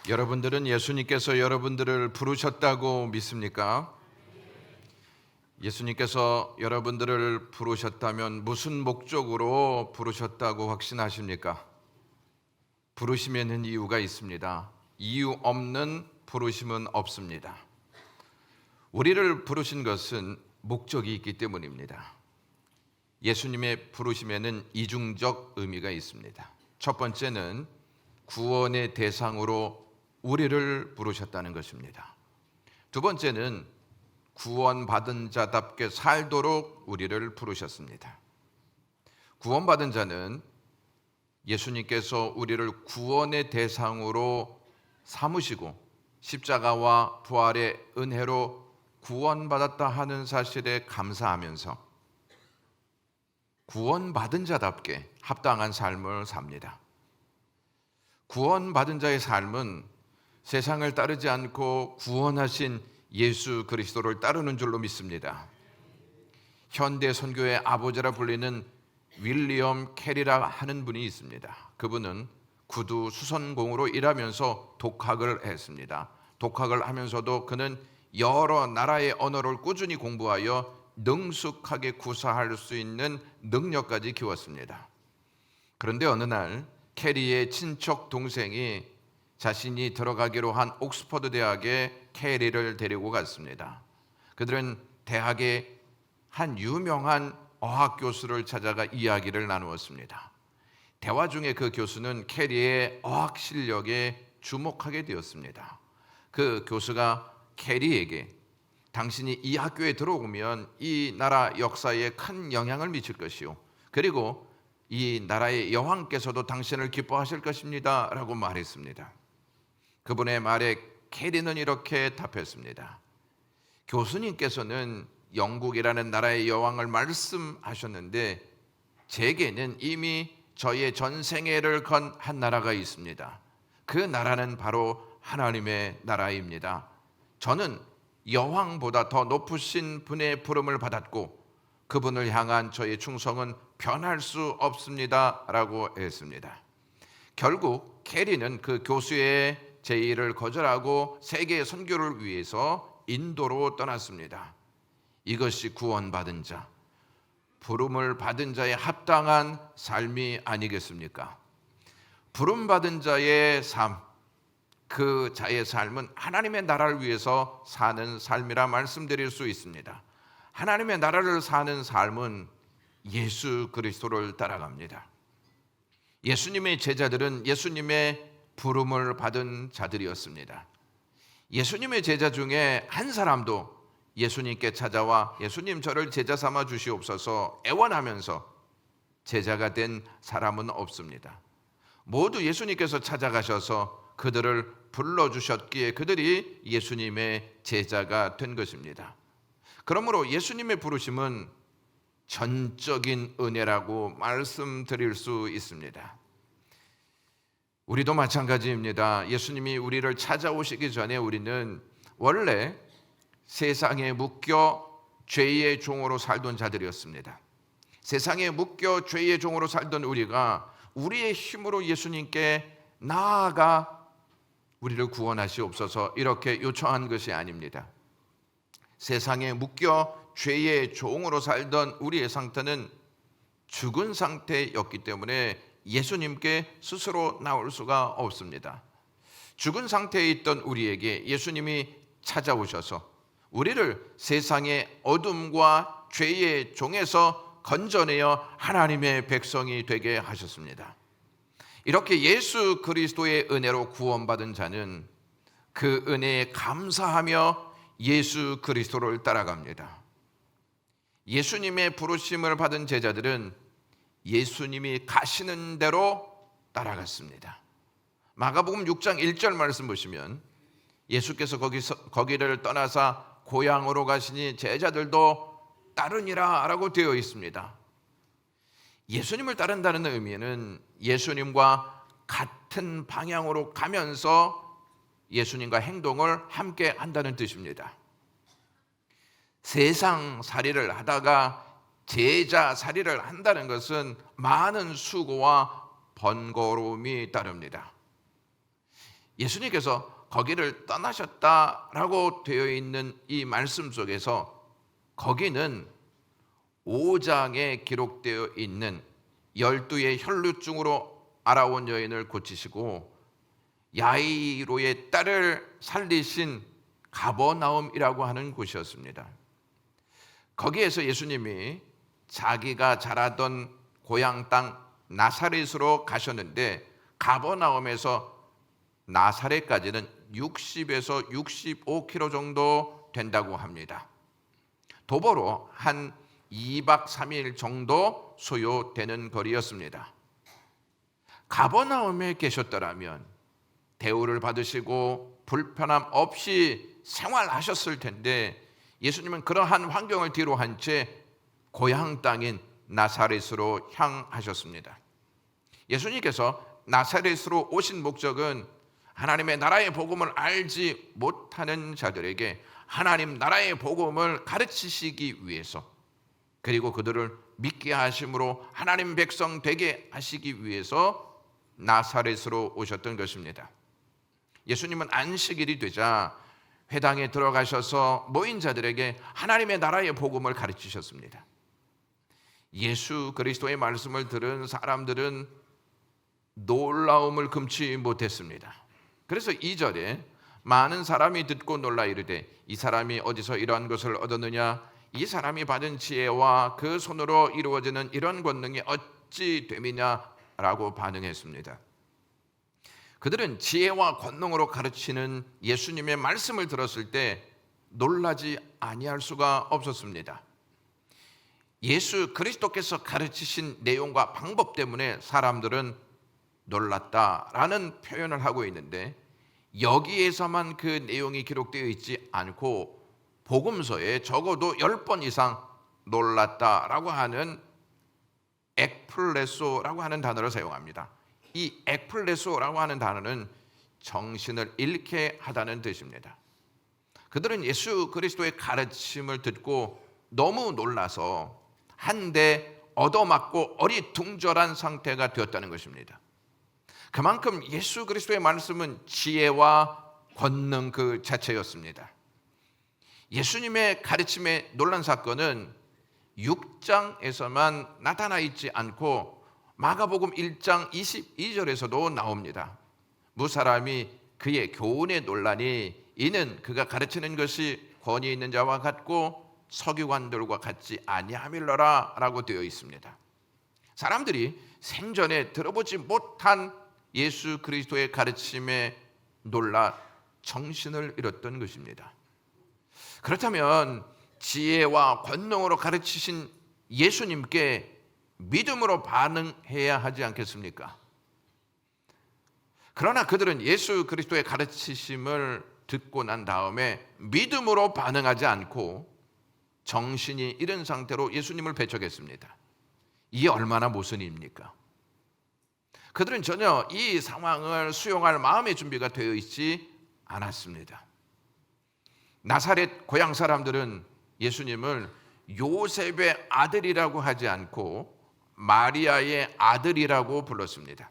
여러분들은 예수님께서 여러분들을 부르셨다고 믿습니까? 예수님께서 여러분들을 부르셨다면 무슨 목적으로 부르셨다고 확신하십니까? 부르심에는 이유가 있습니다. 이유 없는 부르심은 없습니다. 우리를 부르신 것은 목적이 있기 때문입니다. 예수님의 부르심에는 이중적 의미가 있습니다. 첫 번째는 구원의 대상으로 우리를 부르셨다는 것입니다. 두 번째는 구원받은 자답게 살도록 우리를 부르셨습니다. 구원받은 자는 예수님께서 우리를 구원의 대상으로 삼으시고 십자가와 부활의 은혜로 구원받았다 하는 사실에 감사하면서 구원받은 자답게 합당한 삶을 삽니다. 구원받은 자의 삶은 세상을 따르지 않고 구원하신 예수 그리스도를 따르는 줄로 믿습니다. 현대 선교의 아버지라 불리는 윌리엄 캐리라 하는 분이 있습니다. 그분은 구두 수선공으로 일하면서 독학을 했습니다. 독학을 하면서도 그는 여러 나라의 언어를 꾸준히 공부하여 능숙하게 구사할 수 있는 능력까지 키웠습니다. 그런데 어느 날 캐리의 친척 동생이 자신이 들어가기로 한 옥스퍼드 대학에 캐리를 데리고 갔습니다. 그들은 대학의 한 유명한 어학 교수를 찾아가 이야기를 나누었습니다. 대화 중에 그 교수는 캐리의 어학 실력에 주목하게 되었습니다. 그 교수가 캐리에게 당신이 이 학교에 들어오면 이 나라 역사에 큰 영향을 미칠 것이요, 그리고 이 나라의 여왕께서도 당신을 기뻐하실 것입니다 라고 말했습니다. 그분의 말에 캐리는 이렇게 답했습니다. 교수님께서는 영국이라는 나라의 여왕을 말씀하셨는데 제게는 이미 저의 전생애를 건 한 나라가 있습니다. 그 나라는 바로 하나님의 나라입니다. 저는 여왕보다 더 높으신 분의 부름을 받았고 그분을 향한 저의 충성은 변할 수 없습니다 라고 했습니다. 결국 캐리는 그 교수의 제의를 거절하고 세계 선교를 위해서 인도로 떠났습니다. 이것이 구원받은 자, 부름을 받은 자의 합당한 삶이 아니겠습니까? 부름받은 자의 삶, 그 자의 삶은 하나님의 나라를 위해서 사는 삶이라 말씀드릴 수 있습니다. 하나님의 나라를 사는 삶은 예수 그리스도를 따라갑니다. 예수님의 제자들은 예수님의 부름을 받은 자들이었습니다. 예수님의 제자 중에 한 사람도 예수님께 찾아와 예수님 저를 제자 삼아 주시옵소서 애원하면서 제자가 된 사람은 없습니다. 모두 예수님께서 찾아가셔서 그들을 불러주셨기에 그들이 예수님의 제자가 된 것입니다. 그러므로 예수님의 부르심은 전적인 은혜라고 말씀드릴 수 있습니다. 우리도 마찬가지입니다. 예수님이 우리를 찾아오시기 전에 우리는 원래 세상에 묶여 죄의 종으로 살던 자들이었습니다. 세상에 묶여 죄의 종으로 살던 우리가 우리의 힘으로 예수님께 나아가 우리를 구원하시옵소서 이렇게 요청한 것이 아닙니다. 세상에 묶여 죄의 종으로 살던 우리의 상태는 죽은 상태였기 때문에 예수님께 스스로 나올 수가 없습니다. 죽은 상태에 있던 우리에게 예수님이 찾아오셔서 우리를 세상의 어둠과 죄의 종에서 건져내어 하나님의 백성이 되게 하셨습니다. 이렇게 예수 그리스도의 은혜로 구원받은 자는 그 은혜에 감사하며 예수 그리스도를 따라갑니다. 예수님의 부르심을 받은 제자들은 예수님이 가시는 대로 따라갔습니다. 마가복음 6장 1절 말씀 보시면 예수께서 거기를 떠나사 고향으로 가시니 제자들도 따르니라 라고 되어 있습니다. 예수님을 따른다는 의미는 예수님과 같은 방향으로 가면서 예수님과 행동을 함께 한다는 뜻입니다. 세상 살이를 하다가 제자 살이를 한다는 것은 많은 수고와 번거로움이 따릅니다. 예수님께서 거기를 떠나셨다라고 되어 있는 이 말씀 속에서 거기는 5장에 기록되어 있는 12의 혈루증으로 알아온 여인을 고치시고 야이로의 딸을 살리신 가버나움이라고 하는 곳이었습니다. 거기에서 예수님이 자기가 자라던 고향 땅 나사렛으로 가셨는데 가버나움에서 나사렛까지는 60에서 65km 정도 된다고 합니다. 도보로 한 2박 3일 정도 소요되는 거리였습니다. 가버나움에 계셨더라면 대우를 받으시고 불편함 없이 생활하셨을 텐데 예수님은 그러한 환경을 뒤로 한 채 고향 땅인 나사렛으로 향하셨습니다. 예수님께서 나사렛으로 오신 목적은 하나님의 나라의 복음을 알지 못하는 자들에게 하나님 나라의 복음을 가르치시기 위해서, 그리고 그들을 믿게 하심으로 하나님 백성 되게 하시기 위해서 나사렛으로 오셨던 것입니다. 예수님은 안식일이 되자 회당에 들어가셔서 모인 자들에게 하나님의 나라의 복음을 가르치셨습니다. 예수 그리스도의 말씀을 들은 사람들은 놀라움을 금치 못했습니다. 그래서 2절에 많은 사람이 듣고 놀라 이르되 이 사람이 어디서 이러한 것을 얻었느냐, 이 사람이 받은 지혜와 그 손으로 이루어지는 이런 권능이 어찌 됨이냐라고 반응했습니다. 그들은 지혜와 권능으로 가르치는 예수님의 말씀을 들었을 때 놀라지 아니할 수가 없었습니다. 예수 그리스도께서 가르치신 내용과 방법 때문에 사람들은 놀랐다라는 표현을 하고 있는데, 여기에서만 그 내용이 기록되어 있지 않고 복음서에 적어도 10번 이상 놀랐다라고 하는 ek플레소라고 하는 단어를 사용합니다. 이 ek플레소라고 하는 단어는 정신을 잃게 하다는 뜻입니다. 그들은 예수 그리스도의 가르침을 듣고 너무 놀라서 한 대 얻어맞고 어리둥절한 상태가 되었다는 것입니다. 그만큼 예수 그리스도의 말씀은 지혜와 권능 그 자체였습니다. 예수님의 가르침의 논란 사건은 6장에서만 나타나 있지 않고 마가복음 1장 22절에서도 나옵니다. 무사람이 그의 교훈에 논란이 이는 그가 가르치는 것이 권위 있는 자와 같고 서기관들과 같지 아니하밀러라 라고 되어 있습니다. 사람들이 생전에 들어보지 못한 예수 그리스도의 가르침에 놀라 정신을 잃었던 것입니다. 그렇다면 지혜와 권능으로 가르치신 예수님께 믿음으로 반응해야 하지 않겠습니까? 그러나 그들은 예수 그리스도의 가르치심을 듣고 난 다음에 믿음으로 반응하지 않고 정신이 잃은 상태로 예수님을 배척했습니다. 이게 얼마나 모순입니까? 그들은 전혀 이 상황을 수용할 마음의 준비가 되어 있지 않았습니다. 나사렛 고향 사람들은 예수님을 요셉의 아들이라고 하지 않고 마리아의 아들이라고 불렀습니다.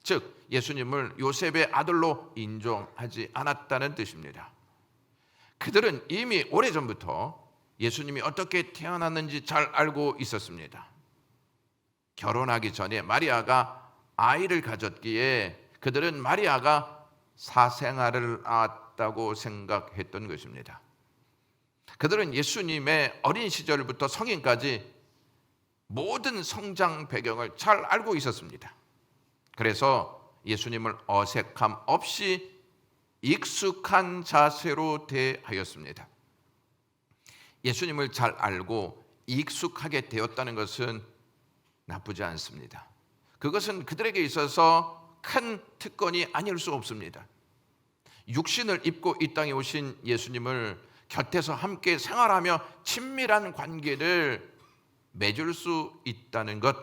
즉 예수님을 요셉의 아들로 인정하지 않았다는 뜻입니다. 그들은 이미 오래전부터 예수님이 어떻게 태어났는지 잘 알고 있었습니다. 결혼하기 전에 마리아가 아이를 가졌기에 그들은 마리아가 사생아를 낳았다고 생각했던 것입니다. 그들은 예수님의 어린 시절부터 성인까지 모든 성장 배경을 잘 알고 있었습니다. 그래서 예수님을 어색함 없이 익숙한 자세로 대하였습니다. 예수님을 잘 알고 익숙하게 되었다는 것은 나쁘지 않습니다. 그것은 그들에게 있어서 큰 특권이 아닐 수 없습니다. 육신을 입고 이 땅에 오신 예수님을 곁에서 함께 생활하며 친밀한 관계를 맺을 수 있다는 것,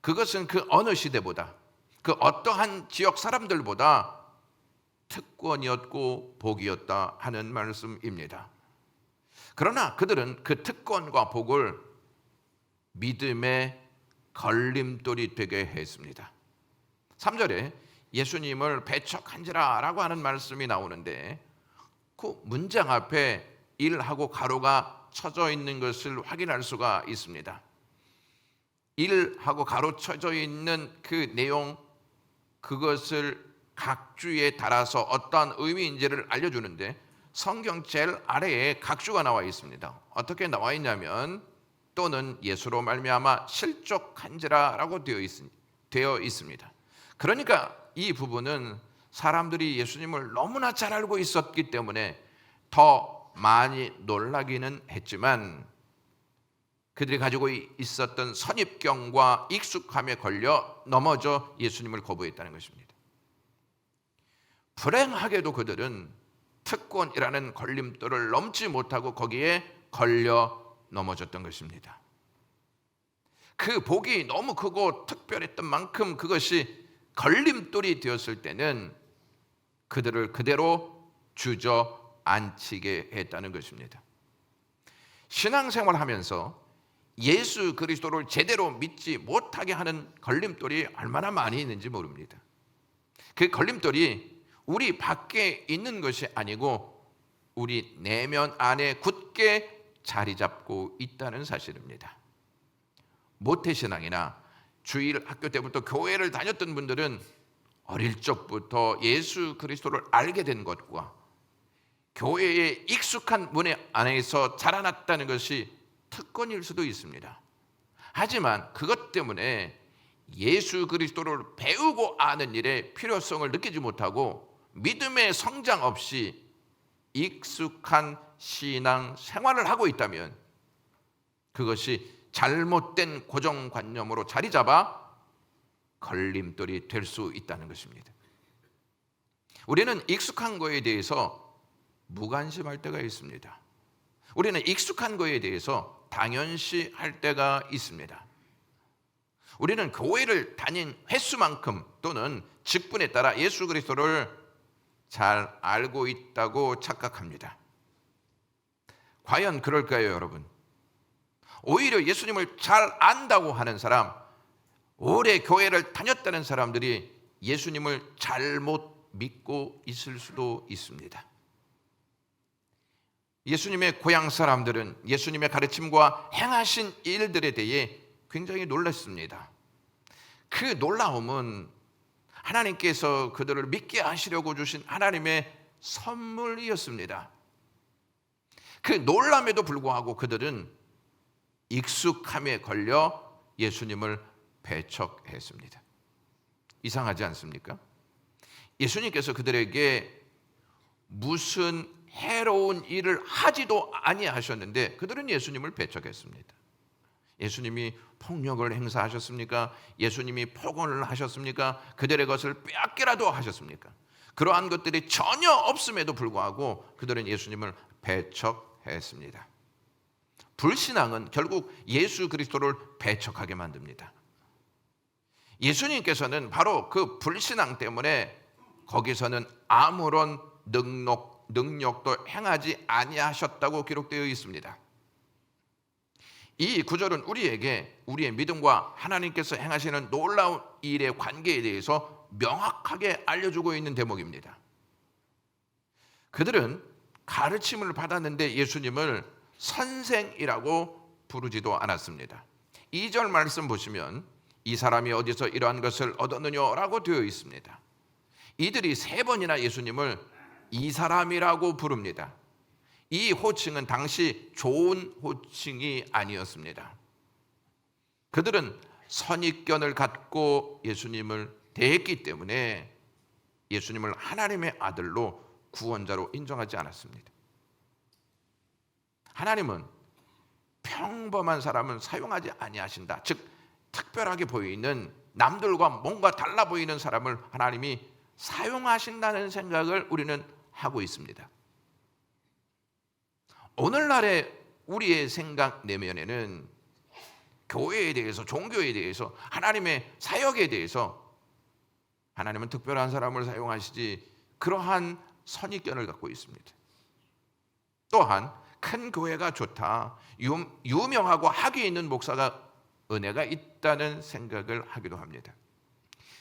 그것은 그 어느 시대보다 그 어떠한 지역 사람들보다 특권이었고 복이었다 하는 말씀입니다. 그러나 그들은 그 특권과 복을 믿음의 걸림돌이 되게 했습니다. 3절에 예수님을 배척한지라라고 하는 말씀이 나오는데 그 문장 앞에 일하고 가로가 쳐져 있는 것을 확인할 수가 있습니다. 일하고 가로 쳐져 있는 그 내용, 그것을 각주에 따라서 어떠한 의미인지를 알려주는데 성경 제일 아래에 각주가 나와 있습니다. 어떻게 나와 있냐면 또는 예수로 말미암아 실족한지라라고 되어 있습니다. 그러니까 이 부분은 사람들이 예수님을 너무나 잘 알고 있었기 때문에 더 많이 놀라기는 했지만 그들이 가지고 있었던 선입견과 익숙함에 걸려 넘어져 예수님을 거부했다는 것입니다. 불행하게도 그들은 특권이라는 걸림돌을 넘지 못하고 거기에 걸려 넘어졌던 것입니다. 그 복이 너무 크고 특별했던 만큼 그것이 걸림돌이 되었을 때는 그들을 그대로 주저앉히게 했다는 것입니다. 신앙생활을 하면서 예수 그리스도를 제대로 믿지 못하게 하는 걸림돌이 얼마나 많이 있는지 모릅니다. 그 걸림돌이 우리 밖에 있는 것이 아니고 우리 내면 안에 굳게 자리 잡고 있다는 사실입니다. 모태신앙이나 주일 학교 때부터 교회를 다녔던 분들은 어릴 적부터 예수 그리스도를 알게 된 것과 교회의 익숙한 문화 안에서 자라났다는 것이 특권일 수도 있습니다. 하지만 그것 때문에 예수 그리스도를 배우고 아는 일에 필요성을 느끼지 못하고 믿음의 성장 없이 익숙한 신앙 생활을 하고 있다면 그것이 잘못된 고정관념으로 자리 잡아 걸림돌이 될 수 있다는 것입니다. 우리는 익숙한 거에 대해서 무관심할 때가 있습니다. 우리는 익숙한 거에 대해서 당연시할 때가 있습니다. 우리는 교회를 다닌 횟수만큼 또는 직분에 따라 예수 그리스도를 잘 알고 있다고 착각합니다. 과연 그럴까요, 여러분? 오히려 예수님을 잘 안다고 하는 사람, 오래 교회를 다녔다는 사람들이 예수님을 잘못 믿고 있을 수도 있습니다. 예수님의 고향 사람들은 예수님의 가르침과 행하신 일들에 대해 굉장히 놀랐습니다. 그 놀라움은 하나님께서 그들을 믿게 하시려고 주신 하나님의 선물이었습니다. 그 놀람에도 불구하고 그들은 익숙함에 걸려 예수님을 배척했습니다. 이상하지 않습니까? 예수님께서 그들에게 무슨 해로운 일을 하지도 아니하셨는데 그들은 예수님을 배척했습니다. 예수님이 폭력을 행사하셨습니까? 예수님이 폭언을 하셨습니까? 그들의 것을 빼앗기라도 하셨습니까? 그러한 것들이 전혀 없음에도 불구하고 그들은 예수님을 배척했습니다. 불신앙은 결국 예수 그리스도를 배척하게 만듭니다. 예수님께서는 바로 그 불신앙 때문에 거기서는 아무런 능력도 행하지 아니하셨다고 기록되어 있습니다. 이 구절은 우리에게 우리의 믿음과 하나님께서 행하시는 놀라운 일의 관계에 대해서 명확하게 알려주고 있는 대목입니다. 그들은 가르침을 받았는데 예수님을 선생이라고 부르지도 않았습니다. 2절 말씀 보시면 이 사람이 어디서 이러한 것을 얻었느냐라고 되어 있습니다. 이들이 3번이나 예수님을 이 사람이라고 부릅니다. 이 호칭은 당시 좋은 호칭이 아니었습니다. 그들은 선입견을 갖고 예수님을 대했기 때문에 예수님을 하나님의 아들로 구원자로 인정하지 않았습니다. 하나님은 평범한 사람은 사용하지 아니하신다. 즉 특별하게 보이는 남들과 뭔가 달라 보이는 사람을 하나님이 사용하신다는 생각을 우리는 하고 있습니다. 오늘날의 우리의 생각 내면에는 교회에 대해서, 종교에 대해서, 하나님의 사역에 대해서 하나님은 특별한 사람을 사용하시지 그러한 선입견을 갖고 있습니다. 또한 큰 교회가 좋다, 유명하고 학위 있는 목사가 은혜가 있다는 생각을 하기도 합니다.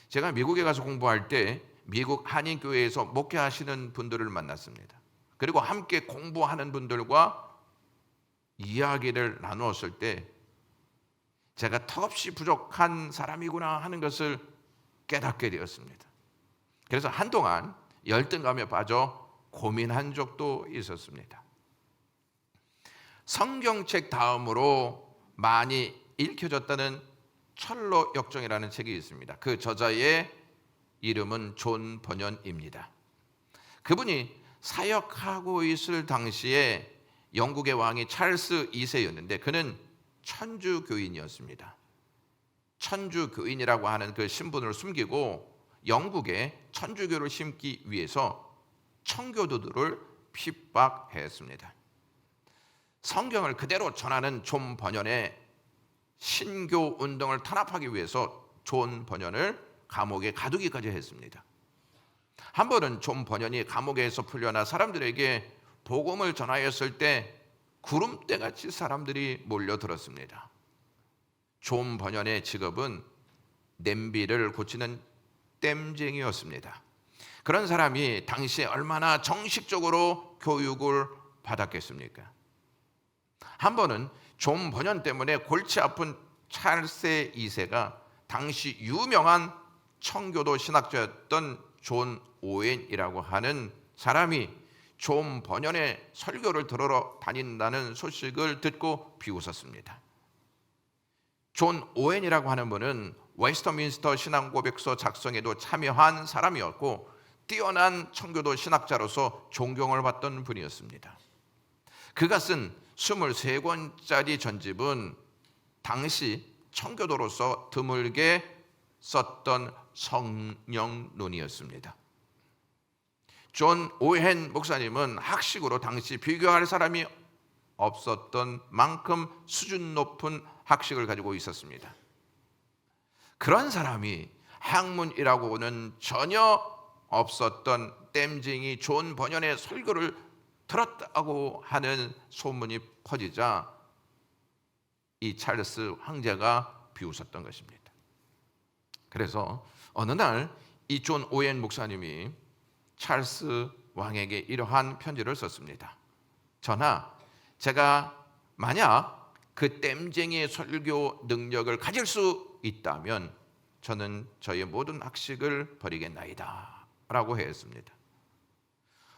제가 미국에 가서 공부할 때 미국 한인교회에서 목회하시는 분들을 만났습니다. 그리고 함께 공부하는 분들과 이야기를 나누었을 때 제가 턱없이 부족한 사람이구나 하는 것을 깨닫게 되었습니다. 그래서 한동안 열등감에 빠져 고민한 적도 있었습니다. 성경책 다음으로 많이 읽혀졌다는 철로 역정이라는 책이 있습니다. 그 저자의 이름은 존 번연입니다. 그분이 사역하고 있을 당시에 영국의 왕이 찰스 2세였는데 그는 천주교인이었습니다. 천주교인이라고 하는 그 신분을 숨기고 영국에 천주교를 심기 위해서 청교도들을 핍박했습니다. 성경을 그대로 전하는 존 번연의 신교 운동을 탄압하기 위해서 존 번연을 감옥에 가두기까지 했습니다. 한 번은 존 번연이 감옥에서 풀려나 사람들에게 복음을 전하였을 때 구름대같이 사람들이 몰려들었습니다. 존 번연의 직업은 냄비를 고치는 땜쟁이였습니다. 그런 사람이 당시에 얼마나 정식적으로 교육을 받았겠습니까? 한 번은 존 번연 때문에 골치 아픈 찰스 2세가 당시 유명한 청교도 신학자였던 존 오웬이라고 하는 사람이 존 번연의 설교를 들으러 다닌다는 소식을 듣고 비웃었습니다. 존 오웬이라고 하는 분은 웨스터민스터 신앙고백서 작성에도 참여한 사람이었고 뛰어난 청교도 신학자로서 존경을 받던 분이었습니다. 그가 쓴 23권짜리 전집은 당시 청교도로서 드물게 썼던 성령론이었습니다. 존 오웬 목사님은 학식으로 당시 비교할 사람이 없었던 만큼 수준 높은 학식을 가지고 있었습니다. 그런 사람이 학문이라고는 전혀 없었던 땜쟁이 존 번연의 설교를 들었다고 하는 소문이 퍼지자 이 찰스 황제가 비웃었던 것입니다. 그래서 어느 날 이 존 오웬 목사님이 찰스 왕에게 이러한 편지를 썼습니다. 전하, 제가 만약 그 땜쟁이의 설교 능력을 가질 수 있다면 저는 저의 모든 학식을 버리겠나이다 라고 했습니다.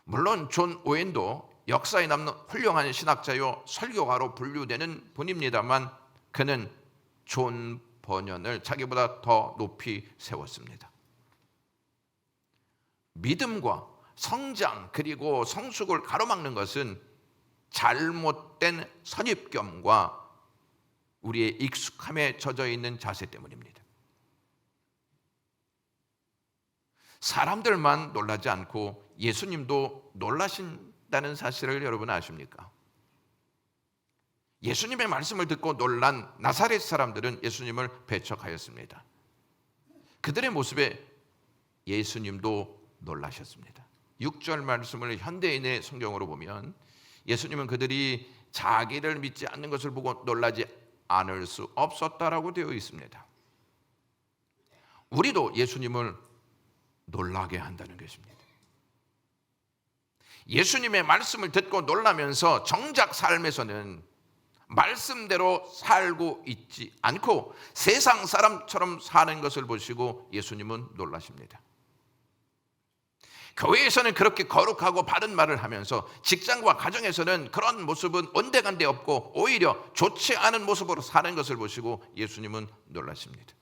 물론 존 오웬도 역사에 남는 훌륭한 신학자요 설교가로 분류되는 분입니다만 그는 존 번연을 자기보다 더 높이 세웠습니다. 믿음과 성장 그리고 성숙을 가로막는 것은 잘못된 선입견과 우리의 익숙함에 젖어 있는 자세 때문입니다. 사람들만 놀라지 않고 예수님도 놀라신다는 사실을 여러분 아십니까? 예수님의 말씀을 듣고 놀란 나사렛 사람들은 예수님을 배척하였습니다. 그들의 모습에 예수님도 놀라셨습니다. 6절 말씀을 현대인의 성경으로 보면 예수님은 그들이 자기를 믿지 않는 것을 보고 놀라지 않을 수 없었다라고 되어 있습니다. 우리도 예수님을 놀라게 한다는 것입니다. 예수님의 말씀을 듣고 놀라면서 정작 삶에서는 말씀대로 살고 있지 않고 세상 사람처럼 사는 것을 보시고 예수님은 놀라십니다. 교회에서는 그렇게 거룩하고 바른 말을 하면서 직장과 가정에서는 그런 모습은 온데간데 없고 오히려 좋지 않은 모습으로 사는 것을 보시고 예수님은 놀라십니다.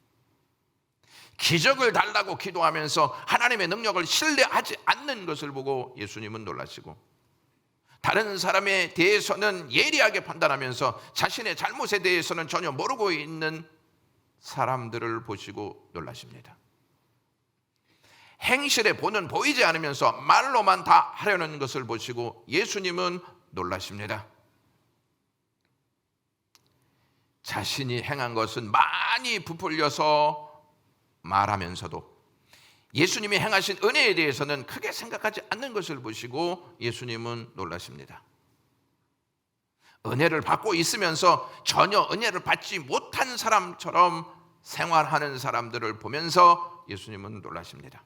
기적을 달라고 기도하면서 하나님의 능력을 신뢰하지 않는 것을 보고 예수님은 놀라시고 다른 사람에 대해서는 예리하게 판단하면서 자신의 잘못에 대해서는 전혀 모르고 있는 사람들을 보시고 놀라십니다. 행실에 보는 보이지 않으면서 말로만 다 하려는 것을 보시고 예수님은 놀라십니다. 자신이 행한 것은 많이 부풀려서 말하면서도 예수님이 행하신 은혜에 대해서는 크게 생각하지 않는 것을 보시고 예수님은 놀라십니다. 은혜를 받고 있으면서 전혀 은혜를 받지 못한 사람처럼 생활하는 사람들을 보면서 예수님은 놀라십니다.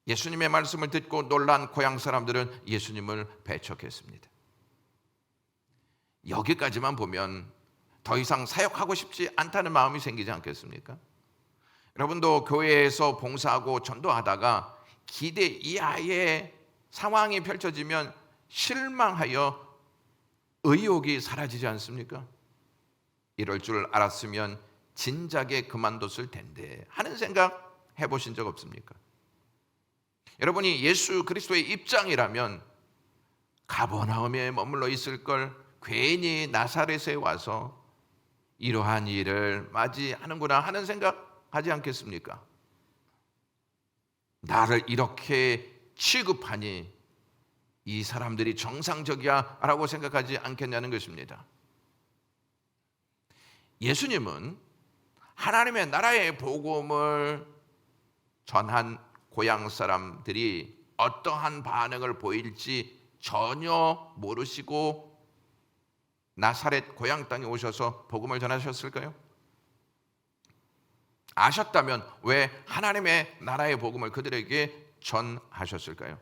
예수님의 말씀을 듣고 놀란 고향 사람들은 예수님을 배척했습니다. 여기까지만 보면 더 이상 사역하고 싶지 않다는 마음이 생기지 않겠습니까? 여러분도 교회에서 봉사하고 전도하다가 기대 이하의 상황이 펼쳐지면 실망하여 의욕이 사라지지 않습니까? 이럴 줄 알았으면 진작에 그만뒀을 텐데 하는 생각 해보신 적 없습니까? 여러분이 예수 그리스도의 입장이라면 가버나움에 머물러 있을 걸 괜히 나사렛에 와서 이러한 일을 맞이하는구나 하는 생각 하지 않겠습니까? 나를 이렇게 취급하니 이 사람들이 정상적이야 라고 생각하지 않겠냐는 것입니다. 예수님은 하나님의 나라의 복음을 전한 고향 사람들이 어떠한 반응을 보일지 전혀 모르시고 나사렛 고향 땅에 오셔서 복음을 전하셨을까요? 아셨다면 왜 하나님의 나라의 복음을 그들에게 전하셨을까요?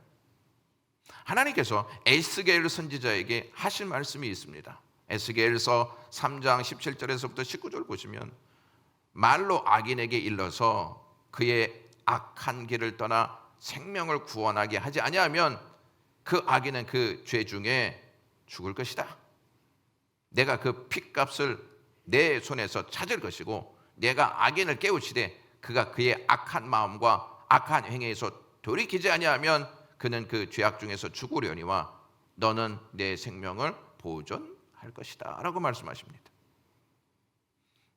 하나님께서 에스겔 선지자에게 하신 말씀이 있습니다. 에스겔서 3장 17절에서부터 19절 보시면 말로 악인에게 일러서 그의 악한 길을 떠나 생명을 구원하게 하지 아니하면 그 악인은 그 죄 중에 죽을 것이다. 내가 그 핏값을 내 손에서 찾을 것이고 내가 악인을 깨우치되 그가 그의 악한 마음과 악한 행위에서 돌이키지 아니하면 그는 그 죄악 중에서 죽으려니와 너는 내 생명을 보존할 것이다 라고 말씀하십니다.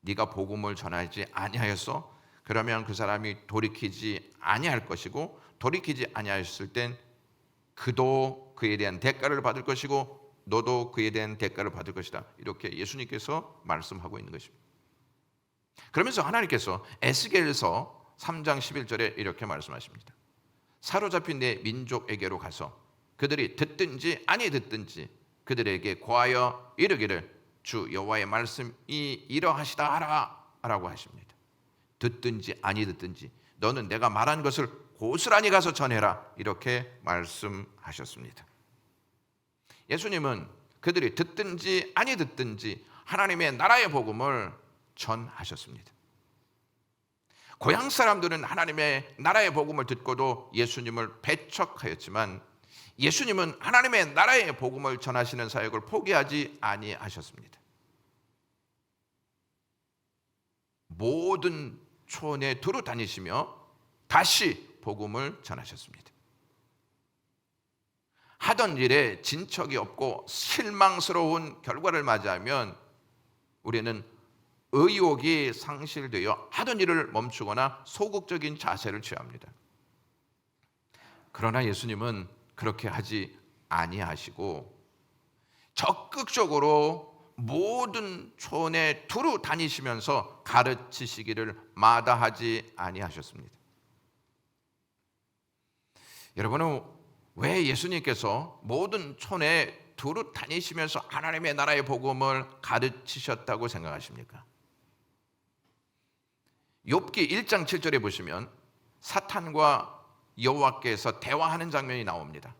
네가 복음을 전하지 아니하였어? 그러면 그 사람이 돌이키지 아니할 것이고 돌이키지 아니하였을 땐 그도 그에 대한 대가를 받을 것이고 너도 그에 대한 대가를 받을 것이다. 이렇게 예수님께서 말씀하고 있는 것입니다. 그러면서 하나님께서 에스겔서 3장 11절에 이렇게 말씀하십니다. 사로잡힌 내 민족에게로 가서 그들이 듣든지 아니 듣든지 그들에게 고하여 이르기를 주 여호와의 말씀이 이러하시다 하라 라고 하십니다. 듣든지 아니 듣든지 너는 내가 말한 것을 고스란히 가서 전해라 이렇게 말씀하셨습니다. 예수님은 그들이 듣든지 아니 듣든지 하나님의 나라의 복음을 전하셨습니다. 고향 사람들은 하나님의 나라의 복음을 듣고도 예수님을 배척하였지만 예수님은 하나님의 나라의 복음을 전하시는 사역을 포기하지 아니하셨습니다. 모든 촌에 두루 다니시며 다시 복음을 전하셨습니다. 하던 일에 진척이 없고 실망스러운 결과를 맞이하면 우리는 의욕이 상실되어 하던 일을 멈추거나 소극적인 자세를 취합니다. 그러나 예수님은 그렇게 하지 아니하시고 적극적으로 모든 촌에 두루 다니시면서 가르치시기를 마다하지 아니하셨습니다. 여러분은 왜 예수님께서 모든 촌에 두루 다니시면서 하나님의 나라의 복음을 가르치셨다고 생각하십니까? 욥기 1장 7절에 보시면 사탄과 여호와께서 대화하는 장면이 나옵니다.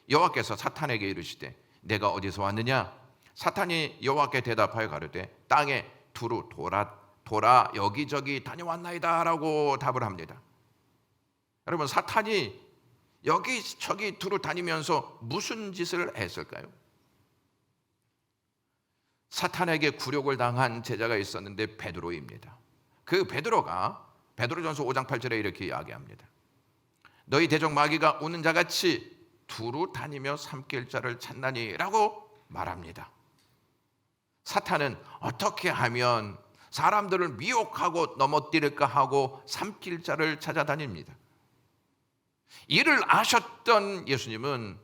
여호와께서 사탄에게 이르시되 내가 어디서 왔느냐? 사탄이 여호와께 대답하여 가로되 땅에 두루 돌아 여기저기 다녀왔나이다 라고 답을 합니다. 여러분 사탄이 여기저기 두루 다니면서 무슨 짓을 했을까요? 사탄에게 굴욕을 당한 제자가 있었는데 베드로입니다. 그 베드로가 베드로전서 5장 8절에 이렇게 이야기합니다. 너희 대적 마귀가 우는 자같이 두루 다니며 삼킬 자를 찾나니 라고 말합니다. 사탄은 어떻게 하면 사람들을 미혹하고 넘어뜨릴까 하고 삼킬 자를 찾아다닙니다. 이를 아셨던 예수님은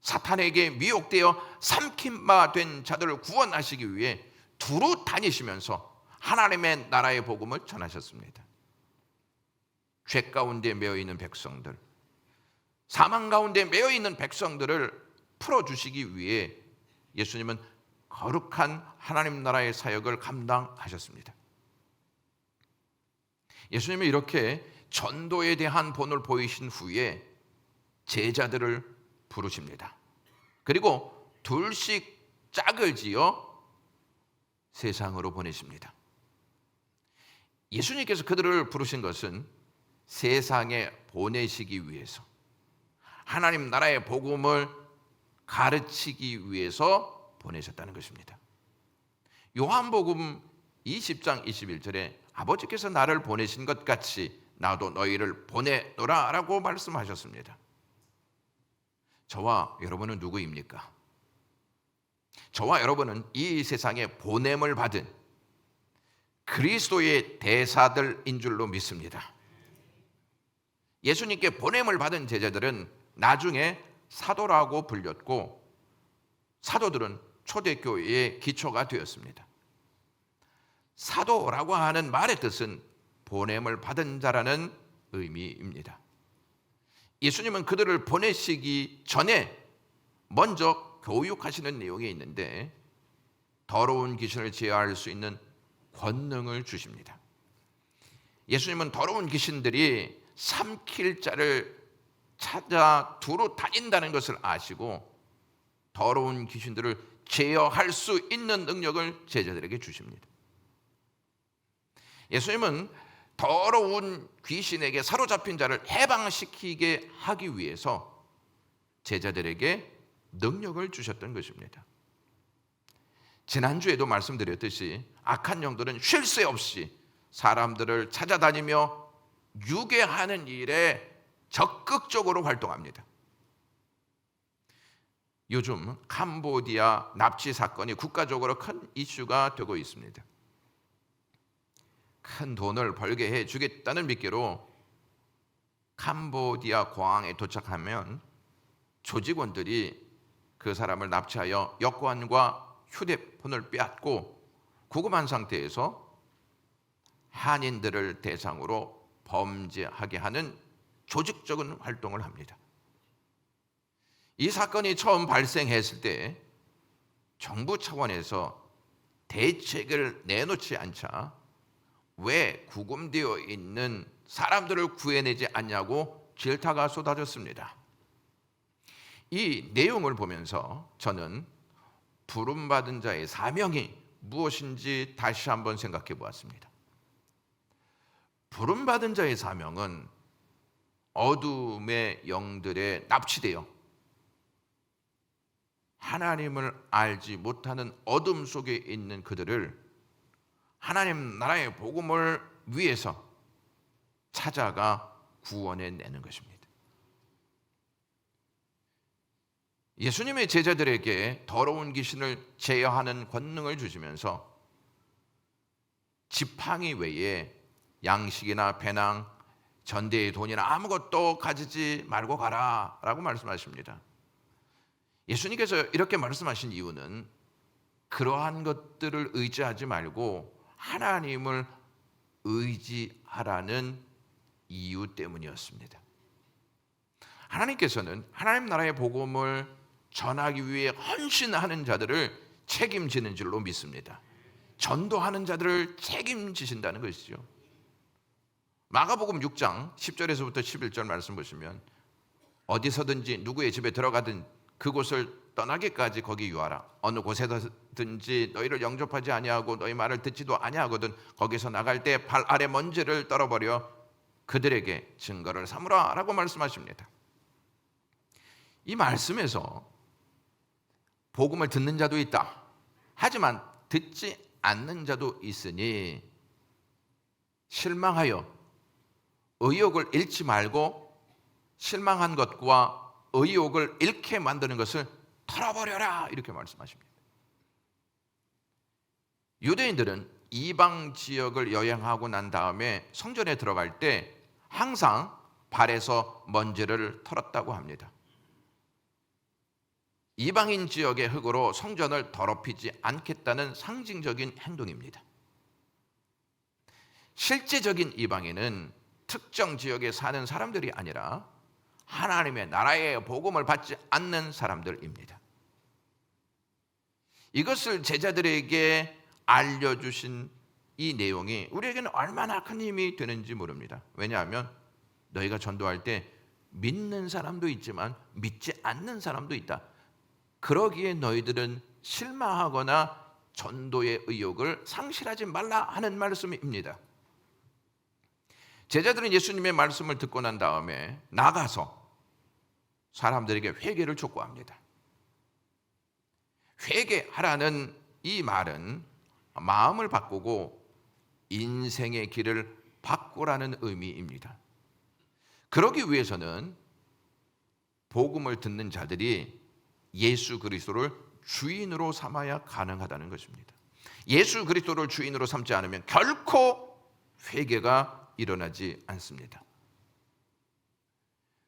사탄에게 미혹되어 삼킨 바 된 자들을 구원하시기 위해 두루 다니시면서 하나님의 나라의 복음을 전하셨습니다. 죄 가운데 매여 있는 백성들, 사망 가운데 매여 있는 백성들을 풀어주시기 위해 예수님은 거룩한 하나님 나라의 사역을 감당하셨습니다. 예수님이 이렇게 전도에 대한 본을 보이신 후에 제자들을 부르십니다. 그리고 둘씩 짝을 지어 세상으로 보내십니다. 예수님께서 그들을 부르신 것은 세상에 보내시기 위해서, 하나님 나라의 복음을 가르치기 위해서 보내셨다는 것입니다. 요한복음 20장 21절에 아버지께서 나를 보내신 것 같이 나도 너희를 보내노라 라고 말씀하셨습니다. 저와 여러분은 누구입니까? 저와 여러분은 이 세상에 보냄을 받은 그리스도의 대사들인 줄로 믿습니다. 예수님께 보냄을 받은 제자들은 나중에 사도라고 불렸고, 사도들은 초대교회의 기초가 되었습니다. 사도라고 하는 말의 뜻은 보냄을 받은 자라는 의미입니다. 예수님은 그들을 보내시기 전에 먼저 교육하시는 내용이 있는데, 더러운 귀신을 제어할 수 있는 권능을 주십니다. 예수님은 더러운 귀신들이 삼킬 자를 찾아 두루 다닌다는 것을 아시고 더러운 귀신들을 제어할 수 있는 능력을 제자들에게 주십니다. 예수님은 더러운 귀신에게 사로잡힌 자를 해방시키게 하기 위해서 제자들에게 능력을 주셨던 것입니다. 지난주에도 말씀드렸듯이 악한 영들은 쉴 새 없이 사람들을 찾아다니며 유괴하는 일에 적극적으로 활동합니다. 요즘 캄보디아 납치 사건이 국가적으로 큰 이슈가 되고 있습니다. 큰 돈을 벌게 해주겠다는 미끼로 캄보디아 공항에 도착하면 조직원들이 그 사람을 납치하여 여권과 휴대폰을 빼앗고 구금한 상태에서 한인들을 대상으로 범죄하게 하는 조직적인 활동을 합니다. 이 사건이 처음 발생했을 때 정부 차원에서 대책을 내놓지 않자 왜 구금되어 있는 사람들을 구해내지 않냐고 질타가 쏟아졌습니다. 이 내용을 보면서 저는 부름받은 자의 사명이 무엇인지 다시 한번 생각해 보았습니다. 부름받은 자의 사명은 어둠의 영들에 납치되어 하나님을 알지 못하는 어둠 속에 있는 그들을 하나님 나라의 복음을 위해서 찾아가 구원해내는 것입니다. 예수님의 제자들에게 더러운 귀신을 제어하는 권능을 주시면서 지팡이 외에 양식이나 배낭, 전대의 돈이나 아무것도 가지지 말고 가라 라고 말씀하십니다. 예수님께서 이렇게 말씀하신 이유는 그러한 것들을 의지하지 말고 하나님을 의지하라는 이유 때문이었습니다. 하나님께서는 하나님 나라의 복음을 전하기 위해 헌신하는 자들을 책임지는 줄로 믿습니다. 전도하는 자들을 책임지신다는 것이죠. 마가복음 6장 10절에서부터 11절 말씀 보시면 어디서든지 누구의 집에 들어가든 그곳을 떠나기까지 거기 유하라. 어느 곳에든지 너희를 영접하지 아니하고 너희 말을 듣지도 아니하거든 거기서 나갈 때 발 아래 먼지를 떨어버려 그들에게 증거를 삼으라 라고 말씀하십니다. 이 말씀에서 복음을 듣는 자도 있다. 하지만 듣지 않는 자도 있으니 실망하여 의욕을 잃지 말고 실망한 것과 의욕을 잃게 만드는 것을 털어버려라 이렇게 말씀하십니다. 유대인들은 이방 지역을 여행하고 난 다음에 성전에 들어갈 때 항상 발에서 먼지를 털었다고 합니다. 이방인 지역의 흙으로 성전을 더럽히지 않겠다는 상징적인 행동입니다. 실제적인 이방인은 특정 지역에 사는 사람들이 아니라 하나님의 나라의 복음을 받지 않는 사람들입니다. 이것을 제자들에게 알려주신 이 내용이 우리에게는 얼마나 큰 힘이 되는지 모릅니다. 왜냐하면 너희가 전도할 때 믿는 사람도 있지만 믿지 않는 사람도 있다. 그러기에 너희들은 실망하거나 전도의 의욕을 상실하지 말라 하는 말씀입니다. 제자들은 예수님의 말씀을 듣고 난 다음에 나가서 사람들에게 회개를 촉구합니다. 회개하라는 이 말은 마음을 바꾸고 인생의 길을 바꾸라는 의미입니다. 그러기 위해서는 복음을 듣는 자들이 예수 그리스도를 주인으로 삼아야 가능하다는 것입니다. 예수 그리스도를 주인으로 삼지 않으면 결코 회개가 일어나지 않습니다.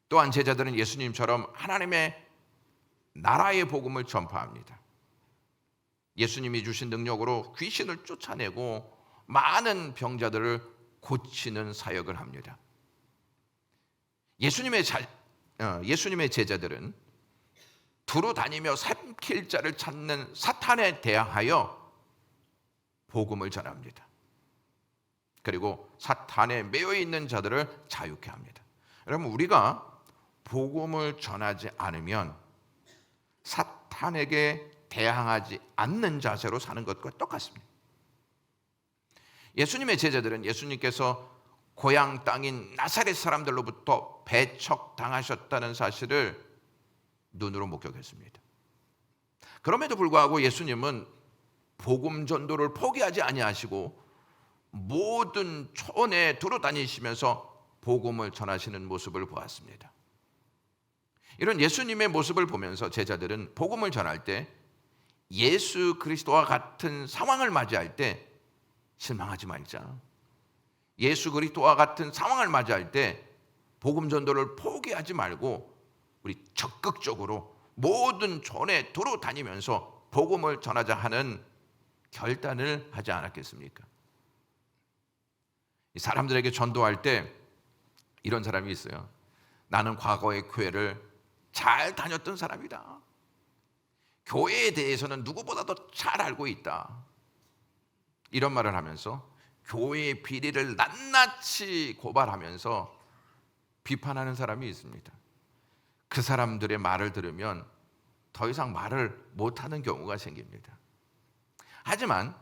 또한 제자들은 예수님처럼 하나님의 나라의 복음을 전파합니다. 예수님이 주신 능력으로 귀신을 쫓아내고 많은 병자들을 고치는 사역을 합니다. 예수님의 제자들은 두루 다니며 삼킬 자를 찾는 사탄에 대항하여 복음을 전합니다. 그리고 사탄에 매여 있는 자들을 자유케 합니다. 여러분, 우리가 복음을 전하지 않으면 사탄에게 대항하지 않는 자세로 사는 것과 똑같습니다. 예수님의 제자들은 예수님께서 고향 땅인 나사렛 사람들로부터 배척당하셨다는 사실을 눈으로 목격했습니다. 그럼에도 불구하고 예수님은 복음 전도를 포기하지 아니하시고 모든 촌에 두루 다니시면서 복음을 전하시는 모습을 보았습니다. 이런 예수님의 모습을 보면서 제자들은 복음을 전할 때 예수 그리스도와 같은 상황을 맞이할 때 실망하지 말자. 예수 그리스도와 같은 상황을 맞이할 때 복음 전도를 포기하지 말고 우리 적극적으로 모든 촌에 두루 다니면서 복음을 전하자 하는 결단을 하지 않았겠습니까? 사람들에게 전도할 때 이런 사람이 있어요. 나는 과거의 교회를 잘 다녔던 사람이다. 교회에 대해서는 누구보다도 잘 알고 있다. 이런 말을 하면서 교회의 비리를 낱낱이 고발하면서 비판하는 사람이 있습니다. 그 사람들의 말을 들으면 더 이상 말을 못하는 경우가 생깁니다. 하지만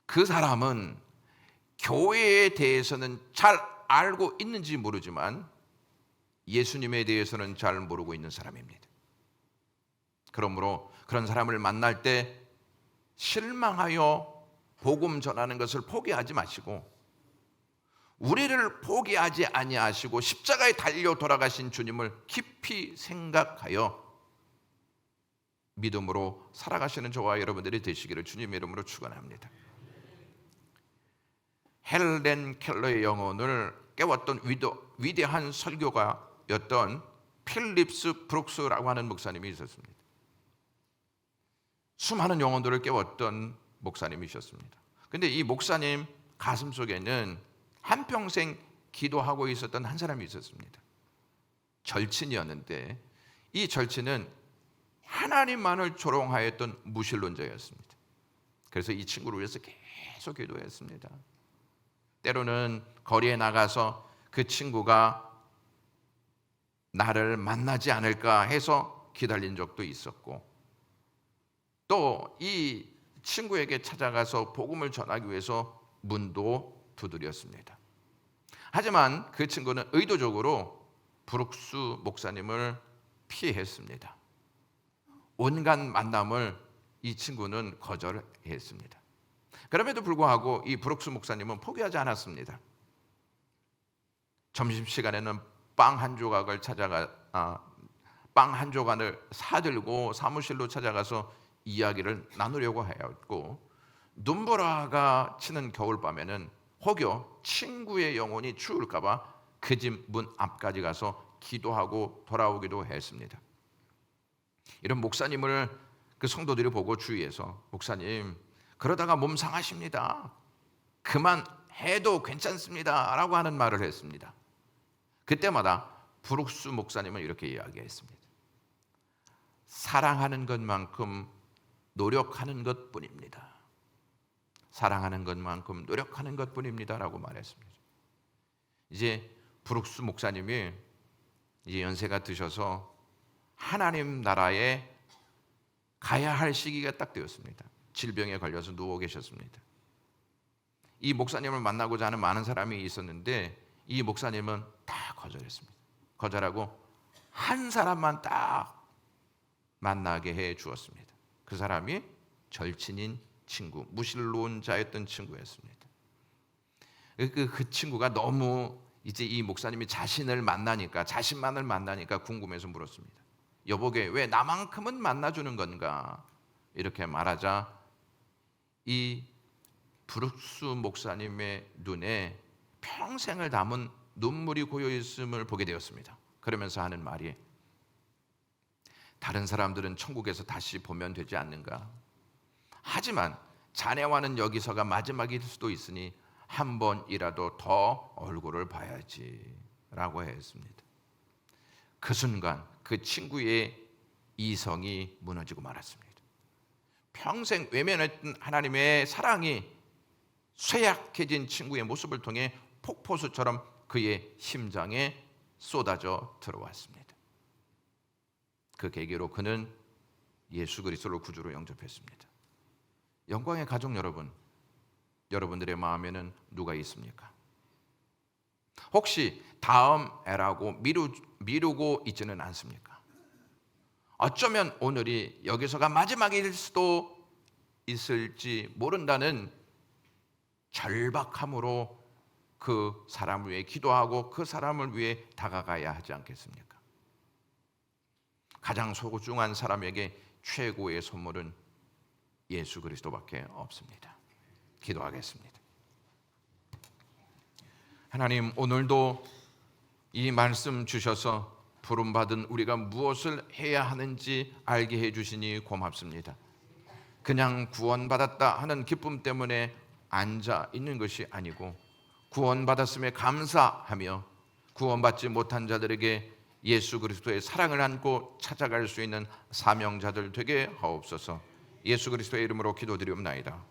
그 사람은 교회에 대해서는 잘 알고 있는지 모르지만 예수님에 대해서는 잘 모르고 있는 사람입니다. 그러므로 그런 사람을 만날 때 실망하여 복음 전하는 것을 포기하지 마시고 우리를 포기하지 아니하시고 십자가에 달려 돌아가신 주님을 깊이 생각하여 믿음으로 살아가시는 저와 여러분들이 되시기를 주님의 이름으로 축원합니다. 헬렌 켈러의 영혼을 깨웠던 위대한 설교가였던 필립스 브룩스라고 하는 목사님이 있었습니다. 수많은 영혼들을 깨웠던 목사님이셨습니다. 그런데 이 목사님 가슴 속에는 한평생 기도하고 있었던 한 사람이 있었습니다. 절친이었는데 이 절친은 하나님만을 조롱하였던 무신론자였습니다. 그래서 이 친구를 위해서 계속 기도했습니다. 때로는 거리에 나가서 그 친구가 나를 만나지 않을까 해서 기다린 적도 있었고 또 이 친구에게 찾아가서 복음을 전하기 위해서 문도 두드렸습니다. 하지만 그 친구는 의도적으로 브룩스 목사님을 피했습니다. 온갖 만남을 이 친구는 거절했습니다. 그럼에도 불구하고 이 브룩스 목사님은 포기하지 않았습니다. 점심시간에는 빵 한 조각을 사들고 사무실로 찾아가서 이야기를 나누려고 하였고 눈보라가 치는 겨울밤에는 혹여 친구의 영혼이 추울까 봐 그 집 문 앞까지 가서 기도하고 돌아오기도 했습니다. 이런 목사님을 그 성도들이 보고 주위에서 목사님 그러다가 몸 상하십니다. 그만해도 괜찮습니다. 라고 하는 말을 했습니다. 그때마다 브룩스 목사님은 이렇게 이야기했습니다. 사랑하는 것만큼 노력하는 것뿐입니다. 사랑하는 것만큼 노력하는 것뿐입니다라고 말했습니다. 이제 브룩스 목사님이 이제 연세가 드셔서 하나님 나라에 가야 할 시기가 딱 되었습니다. 질병에 걸려서 누워 계셨습니다. 이 목사님을 만나고자 하는 많은 사람이 있었는데 이 목사님은 다 거절했습니다. 거절하고 한 사람만 딱 만나게 해 주었습니다. 그 사람이 절친인 친구, 무신론자였던 친구였습니다. 그 친구가 너무 이제 이 목사님이 자신만을 만나니까 궁금해서 물었습니다. 여보게 왜 나만큼은 만나주는 건가? 이렇게 말하자 이 브룩스 목사님의 눈에 평생을 담은 눈물이 고여 있음을 보게 되었습니다. 그러면서 하는 말이 다른 사람들은 천국에서 다시 보면 되지 않는가? 하지만 자네와는 여기서가 마지막일 수도 있으니 한 번이라도 더 얼굴을 봐야지 라고 했습니다. 그 순간 그 친구의 이성이 무너지고 말았습니다. 평생 외면했던 하나님의 사랑이 쇠약해진 친구의 모습을 통해 폭포수처럼 그의 심장에 쏟아져 들어왔습니다. 그 계기로 그는 예수 그리스도를 구주로 영접했습니다. 영광의 가족 여러분, 여러분들의 마음에는 누가 있습니까? 혹시 다음 애라고 미루고 있지는 않습니까? 어쩌면 오늘이 여기서가 마지막일 수도 있을지 모른다는 절박함으로 그 사람을 위해 기도하고 그 사람을 위해 다가가야 하지 않겠습니까? 가장 소중한 사람에게 최고의 선물은 예수 그리스도밖에 없습니다. 기도하겠습니다. 하나님, 오늘도 이 말씀 주셔서 부름받은 우리가 무엇을 해야 하는지 알게 해주시니 고맙습니다. 그냥 구원받았다 하는 기쁨 때문에 앉아 있는 것이 아니고 구원받았음에 감사하며 구원받지 못한 자들에게 예수 그리스도의 사랑을 안고 찾아갈 수 있는 사명자들 되게 하옵소서. 예수 그리스도의 이름으로 기도드리옵나이다.